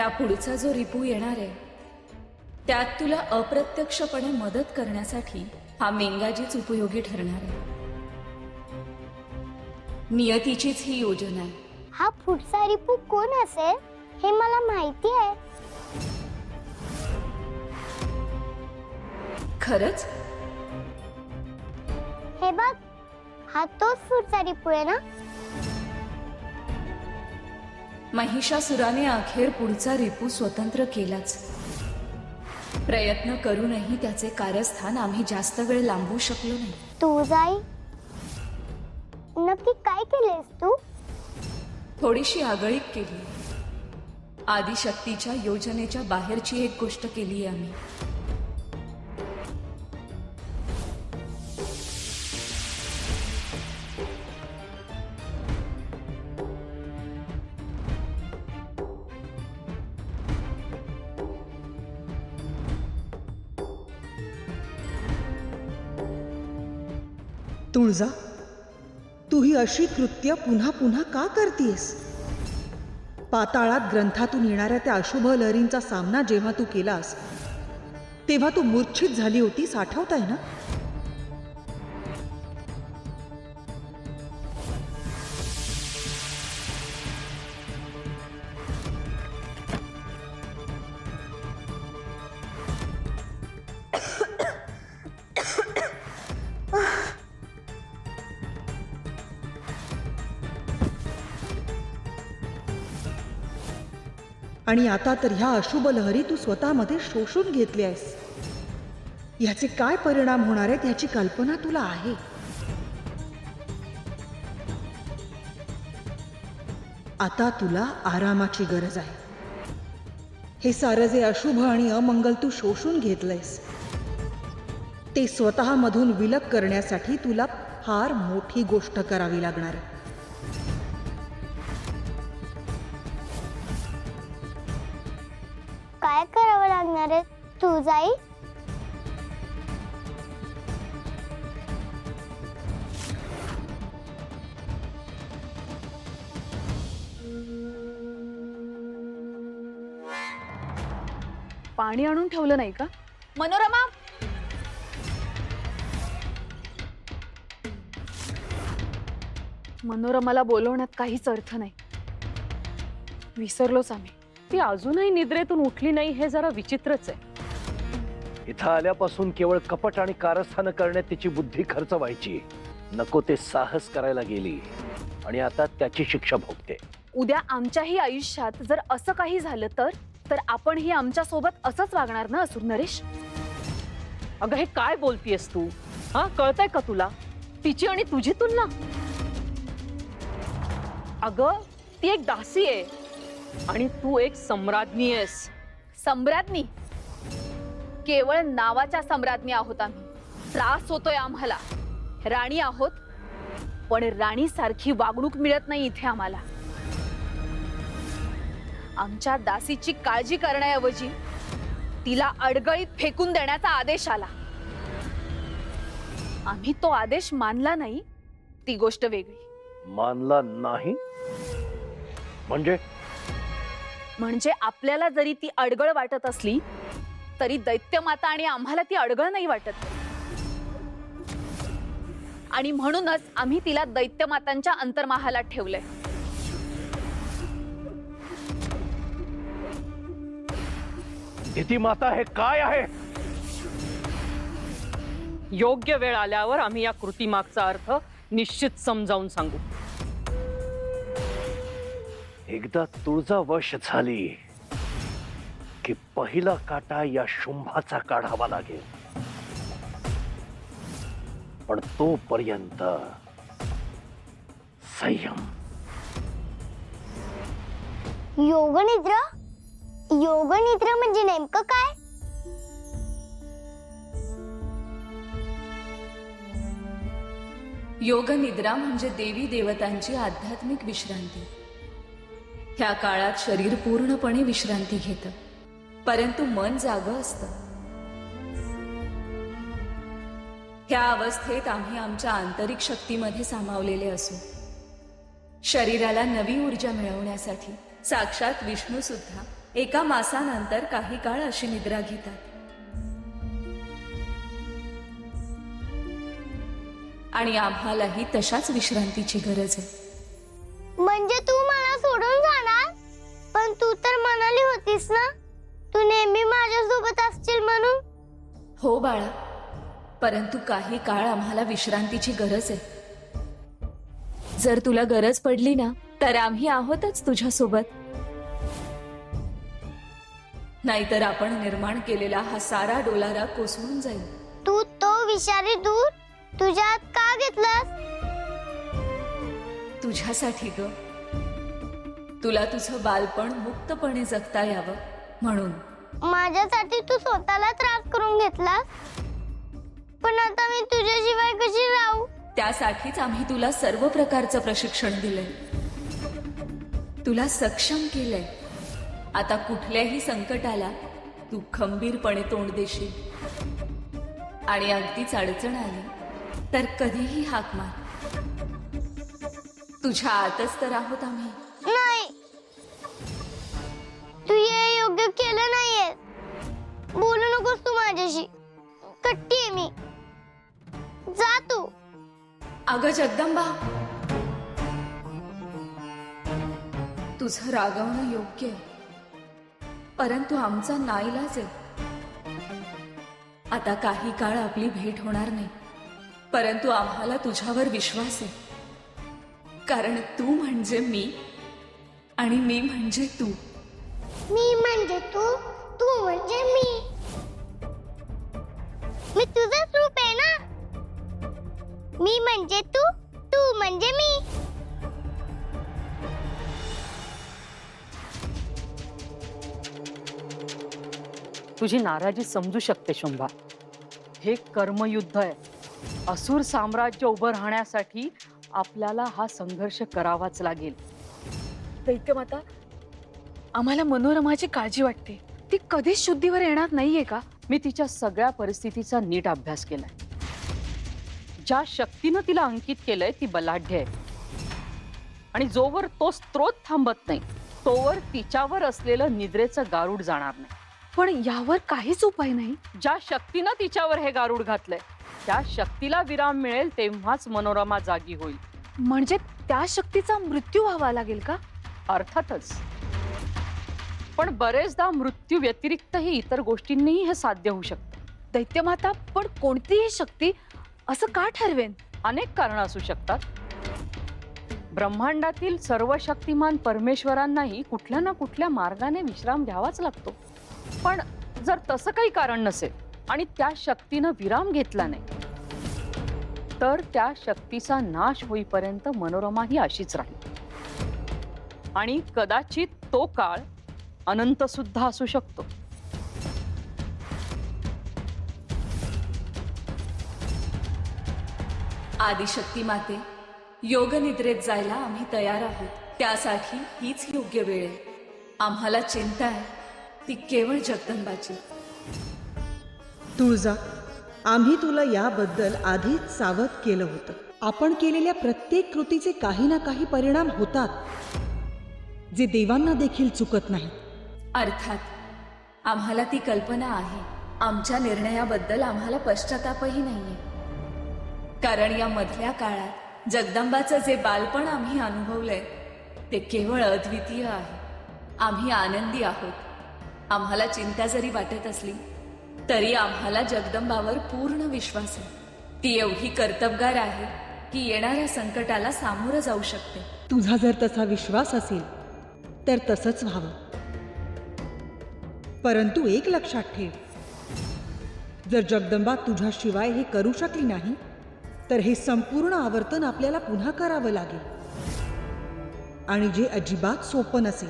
ह्या पुढचा जो रिपू येणार आहे त्यात तुला अप्रत्यक्षपणे मदत करण्यासाठी हा मेंगाजीच उपयोगी ठरणार आहे. नियतीचीच ही योजना आहे. हा पुढचा रिपू कोण असेल हे मला माहिती आहे. खरंच? हे बघ, हा तोच पुढचा रिपू आहे ना? महिषासुराने अखेर पुढचा रिपू स्वतंत्र केलाच. प्रयत्न करूनही त्याचे कारस्थान आम्ही जास्त वेळ लांबवू शकलो नाही. तू जाई नक्की काय केलेस तू? थोडीशी आगळीक केली. आदिशक्तीच्या योजनेच्या बाहेरची एक गोष्ट केली आहे आम्ही. तुळजा, तू ही अशी कृत्य पुन्हा पुन्हा का करतीयस? पाताळात ग्रंथातून येणाऱ्या त्या अशुभ लहरींचा सामना जेव्हा तू केलास तेव्हा तू मूर्छित झाली होतीस, आठवत आहे ना? आणि आता तर ह्या अशुभ लहरी तू स्वतःमध्ये शोषून घेतली आहेस. याचे काय परिणाम होणार आहेत याची कल्पना तुला आहे? आता तुला आरामाची गरज आहे. हे सारं जे अशुभ आणि अमंगल तू शोषून घेतलंयस ते स्वतःमधून विलग करण्यासाठी तुला फार मोठी गोष्ट करावी लागणार आहे. काय करावं लागणार आहे तू जाई? पाणी आणून ठेवलं नाही का? मनोरमा, मनोरमाला बोलवण्यात काहीच अर्थ नाही. विसरलोच आम्ही. ती अजूनही निद्रेतून उठली नाही हे जरा विचित्रच आहे. इथं आल्यापासून केवळ कपट आणि कारस्थान करण्यात तिची बुद्धी खर्च व्हायची. नको ते साहस करायला गेली आणि आता त्याची शिक्षा भोगते. उद्या आमच्याही आयुष्यात जर असं काही झालं तर आपणही आमच्या सोबत असंच वागणार ना असुर नरेश? अगं हे काय बोलतीयस तू? हा, कळतंय का तुला तिची आणि तुझी तुलना? अगं ती एक दासी आहे आणि तू एक सम्राज्ञी आहेस. सम्राज्ञी? केवळ नावाच्या सम्राज्ञी आहोत आम्ही. त्रास होतोय आम्हाला. राणी आहोत पण राणी सारखी वागणूक मिळत नाही इथे आम्हाला. आमच्या दासीची काळजी करण्याऐवजी तिला अडगळीत फेकून देण्याचा आदेश आला. आम्ही तो आदेश मानला नाही, ती गोष्ट वेगळी. मानला नाही म्हणजे आपल्याला जरी ती अडगळ वाटत असली तरी दैत्यमाता आणि आम्हाला ती अडगळ नाही वाटत. आणि म्हणूनच आम्ही तिला दैत्यमातांच्या अंतर्महालात ठेवलंय. दिती माता हे काय आहे? योग्य वेळ आल्यावर आम्ही या कृतीमागचा अर्थ निश्चित समजावून सांगू. एकदा तुळजा वश झाली की पहिला काटा या शुंभाचा काढावा लागेल. पण तोपर्यंत संयम. योगनिद्रा? योगनिद्रा म्हणजे नेमकं काय? योगनिद्रा म्हणजे देवी देवतांची आध्यात्मिक विश्रांती. ह्या काळात शरीर पूर्णपणे विश्रांती घेतं परंतु मन जागं असतं. ह्या अवस्थेत आम्ही आमच्या आंतरिक शक्तीमध्ये सामावलेले असू. शरीराला नवी ऊर्जा मिळवण्यासाठी साक्षात विष्णू सुद्धा एका मासानंतर काही काळ अशी निद्रा घेतात. आणि आम्हालाही तशाच विश्रांतीची गरज आहे. म्हणजे तू मला सोडून जाणार? पण तू तर म्हणाली होतीस ना तू नेहमी माझ्या सोबत असशील म्हणून. हो बाळा, परंतु काही काळ आम्हाला विश्रांतीची गरज आहे. जर तुला गरज पडली ना तर आम्ही आहोतच तुझ्यासोबत. नाहीतर आपण निर्माण केलेला हा सारा डोलारा कोसळून जाईल. तू तो विषारी दूध तुझ्या हात का घेतलास? तुझ्यासाठी ग. तुला तुझं बालपण मुक्तपणे जगता यावं म्हणून. माझ्यासाठी तू स्वतःला त्रास करून घेतलास. पण आता मी तुझ्याशिवाय कशी राहू? त्यासाठीच आम्ही तुला सर्व प्रकारचं प्रशिक्षण दिलंय. तुला सक्षम केलंय. आता कुठल्याही संकटाला तू खंबीरपणे तोंड देशील. आणि अगदीच अडचण आली तर कधीही हाक मार. तुझ्या आतच तर आहोत आम्ही. नाही, तू हे योग्य केलं नाहीये. बोलू नकोस तू माझ्याशी. कट्टी आहे मी. जा तू. अगं जगदंबा, तुझं रागवणं योग्य आहे, परंतु आमचा नाईलाज आहे. आता काही काळ आपली भेट होणार नाही, परंतु आम्हाला तुझ्यावर विश्वास आहे. कारण तू म्हणजे मी आणि मी म्हणजे तू. मी म्हणजे तू, तू म्हणजे मी. मी तुझंच रूप आहे ना. मी म्हणजे तू, तू म्हणजे मी. तुझी नाराजी समजू शकते शुंभा. हे कर्मयुद्ध आहे. असुर साम्राज्य उभं राहण्यासाठी आपल्याला हा संघर्ष करावाच लागेल. दैत्यमाता, आम्हाला मनोरमाची काळजी वाटते. ती कधीच शुद्धीवर येणार नाहीये का? मी तिच्या सगळ्या परिस्थितीचा नीट अभ्यास केलाय. ज्या शक्तीनं तिला अंकित केलंय ती बलाढ्य आहे. आणि जोवर तो स्त्रोत थांबत नाही तोवर तिच्यावर असलेलं निद्रेचं गारूड जाणार नाही. पण यावर काहीच उपाय नाही. ज्या शक्तीनं तिच्यावर हे गारूड घातलंय त्या शक्तीला विराम मिळेल तेव्हाच मनोरमा जागी होईल. म्हणजे त्या शक्तीचा मृत्यू व्हावा लागेल का? अर्थातच. पण बरेचदा मृत्यू व्यतिरिक्तही इतर गोष्टींनीही हे साध्य होऊ शकतं. दैत्यमाता, पण कोणतीही शक्ती असं का ठरवेन? अनेक कारणं असू शकतात. ब्रह्मांडातील सर्व शक्तिमान परमेश्वरांनाही कुठल्या ना कुठल्या मार्गाने विश्राम घ्यावाच लागतो. पण जर तसं काही कारण नसेल आणि त्या शक्तीनं विराम घेतला नाही तर त्या शक्तीचा नाश होईपर्यंत मनोरमा ही अशीच राहील. आणि कदाचित तो काळ अनंत सुद्धा असू शकतो. आदिशक्ती माते, योग निद्रेत जायला आम्ही तयार आहोत. त्यासाठी हीच योग्य वेळ आहे. आम्हाला चिंता आहे ती केवळ जगदंबाची. तुळजा, आम्ही तुला याबद्दल आधीच सावध केलं होतं. आपण केलेल्या प्रत्येक कृतीचे काही ना काही परिणाम होतात, जे देवांना देखील चुकत नाही. अर्थात आम्हाला ती कल्पना आहे. आमच्या निर्णयाबद्दल आम्हाला पश्चातापही नाहीये. कारण या मधल्या काळात जगदंबाचं जे बालपण आम्ही अनुभवलंय ते केवळ अद्वितीय आहे. आम्ही आनंदी आहोत. आम्हाला चिंता जरी वाटत असली तरी आम्हाला जगदंबावर पूर्ण विश्वास आहे. ती एवढी कर्तबगार आहे की येणाऱ्या संकटाला सामोरं जाऊ शकते. तुझा जर तसा विश्वास असेल तर तसंच व्हावं. परंतु एक लक्षात ठेव, जर जगदंबा तुझ्याशिवाय हे करू शकली नाही तर हे संपूर्ण आवर्तन आपल्याला पुन्हा करावं लागेल. आणि जे अजिबात सोपं नसेल.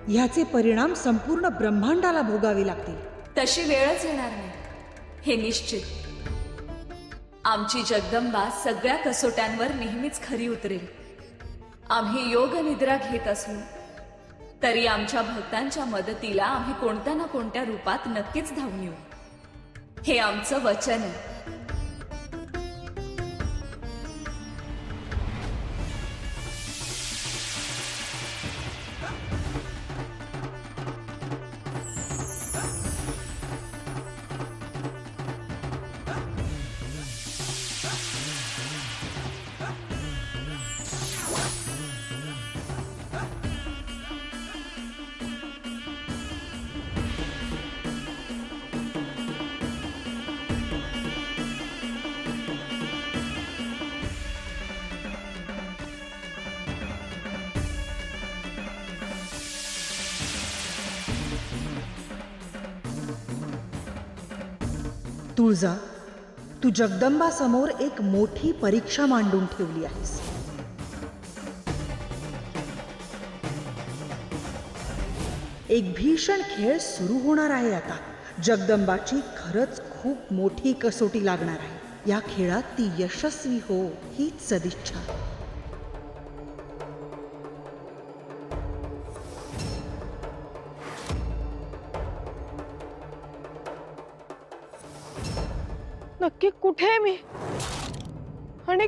ह्याचे परिणाम संपूर्ण ब्रह्मांडाला भोगावे लागतील. तशी वेळच येणार नाही हे निश्चित. आमची जगदंबा सगळ्या कसोट्यांवर नेहमीच खरी उतरेल. आम्ही योग निद्रा घेत असलो तरी आमच्या भक्तांच्या मदतीला आम्ही कोणत्या ना कोणत्या रूपात नक्कीच धावून येऊ. हे आमचं वचन आहे. तुळजा, तू जगदंबा समोर एक मोठी परीक्षा मांडून ठेवली आहेस. एक भीषण खेळ सुरू होणार आहे आता. जगदंबाची खरंच खूप मोठी कसोटी लागणार आहे. या खेळात ती यशस्वी हो हीच सदिच्छा. नक्की कुठे आहे मी? आणि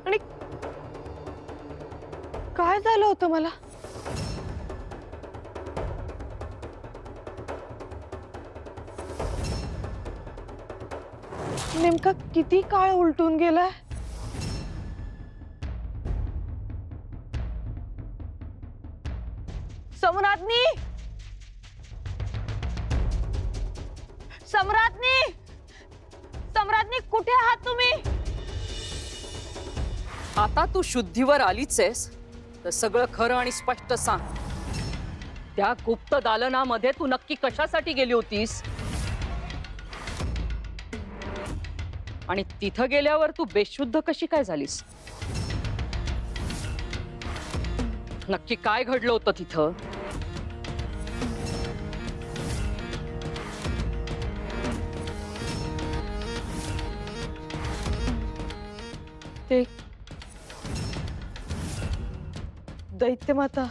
आणि काय झालं होतं मला? नेमका किती काळ उलटून गेलाय? सम्राज्ञी, सम्राज्ञी, सम्राज्ञी, कुठे आहात तुम्ही? आता तू शुद्धीवर आलीच आहेस तर सगळं खरं आणि स्पष्ट सांग. त्या गुप्त दालनामध्ये तू नक्की कशासाठी गेली होतीस? आणि तिथं गेल्यावर तू बेशुद्ध कशी काय झालीस? नक्की काय घडलं होतं तिथं? ते दैत्यमाता